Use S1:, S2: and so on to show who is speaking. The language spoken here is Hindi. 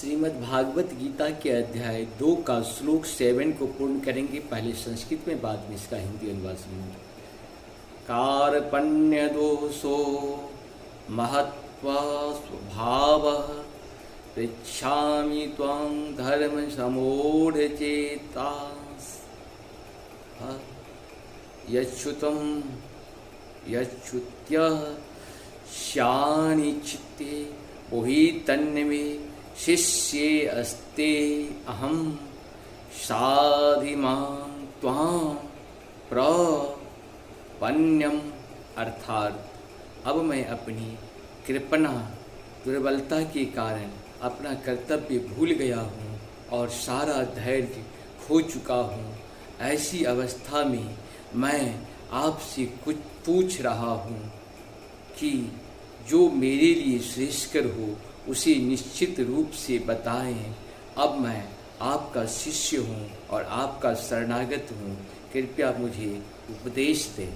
S1: श्रीमद् भागवत गीता के अध्याय 2 का श्लोक 7 को पूर्ण करेंगे। पहले संस्कृत में, बाद में इसका हिंदी अनुवाद सुनेंगे। कार्पण्य दोषो महत्वा स्वभावः पृच्छामि त्वां धर्म समूढचेतास् यच्छ्रुतं यच्छ्रुत्यः श्यानि चित्ते वही तन्मे शिष्ये अस्ते अहम साधिमां त्वां प्रपन्नम। अर्थात अब मैं अपनी कृपणा दुर्बलता के कारण अपना कर्तव्य भूल गया हूँ और सारा धैर्य खो चुका हूँ। ऐसी अवस्था में मैं आपसे कुछ पूछ रहा हूँ कि जो मेरे लिए श्रेष्ठकर हो उसे निश्चित रूप से बताएं। अब मैं आपका शिष्य हूँ और आपका शरणागत हूँ, कृपया मुझे उपदेश दें।